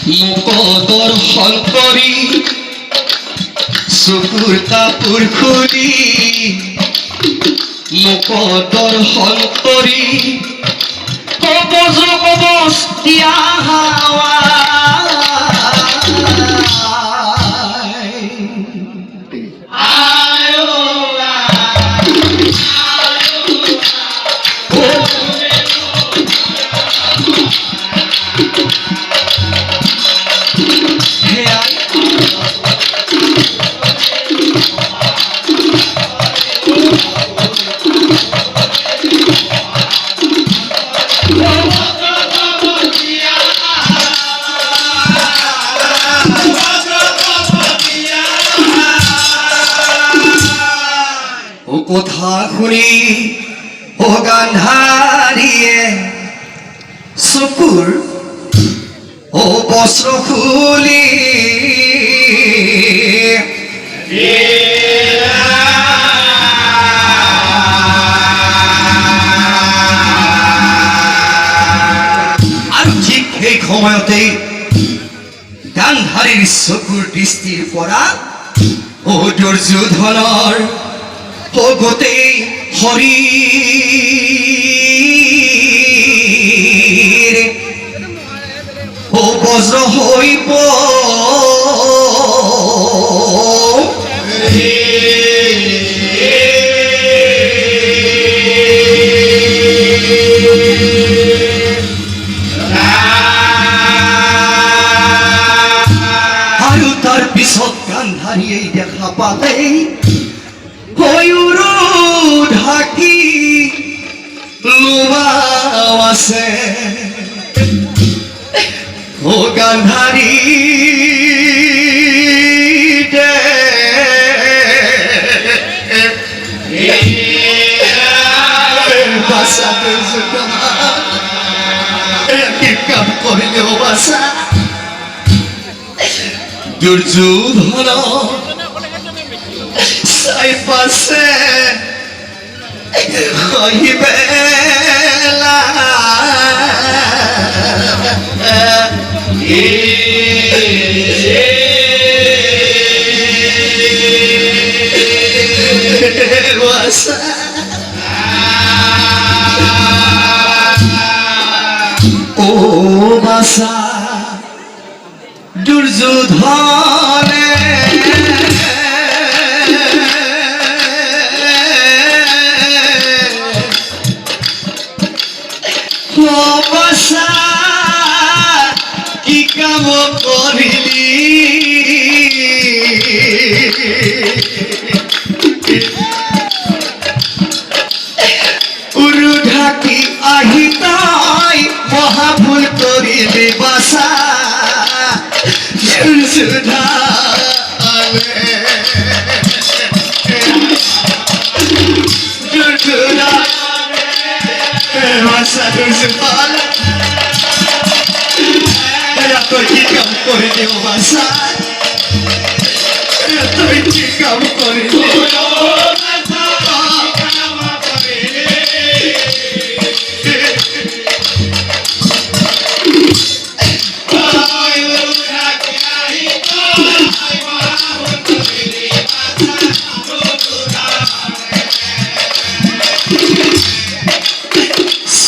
মুকদর হলকরি চকুৰ কাপোৰ খুলি মুকদৰ হলকৰি বজ্ৰ কবচ দিয়া হাৱা কথা শুনি ও গান্ধাৰীয়ে চকুৰ ও বস্ত্ৰ খুলি আৰু ঠিক সেই সময়তেই গান্ধাৰীৰ চকুৰ দৃষ্টিৰ পৰা ও দুৰ্যোধনৰ গোটেই শৰীৰ ও বজ্ৰ হৈ আৰু তাৰ পিছত গান্ধাৰীয়ে দেখা পালে ঢাকি লোৱাও আছে ও গান্ধাৰী কি কাম কৰিলেও বাচা দুৰ্যোধন চাই পাছে বেলা ও বাসা দুর্যোধনে বাসা কি কাম কৰিলি উৰু ঢাকি আহি তাই মহাভুল কৰিলি বাসা তুই কি কাম কৰিলি বাসা তুই কি কাম কৰিলি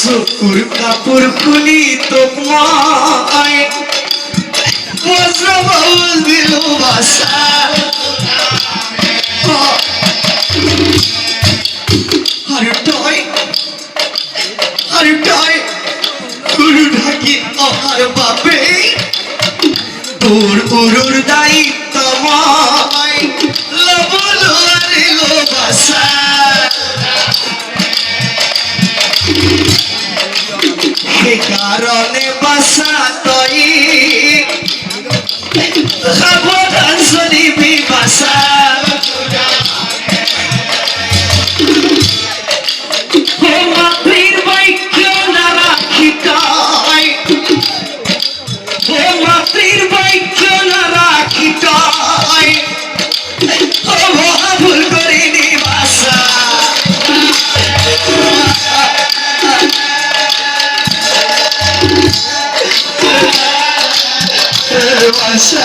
চকুৰ কাপোৰ খুলি তোক মই বজ্ৰ বাহুল দিলো বাসা আৰু তই গুৰু ঢাকি অহাৰ বাবে তোৰ উৰুৰ দায়িত্ব মই ল'ব নোৱাৰিলো বাসা সেইকাৰণে বাসা তই সাৱধান চলিবি বাসা মাতৃৰ বাক্য নাৰাখি তই মাতৃৰ বাক্য নাৰাখি তই ভুল কৰিলি বাসা বাসা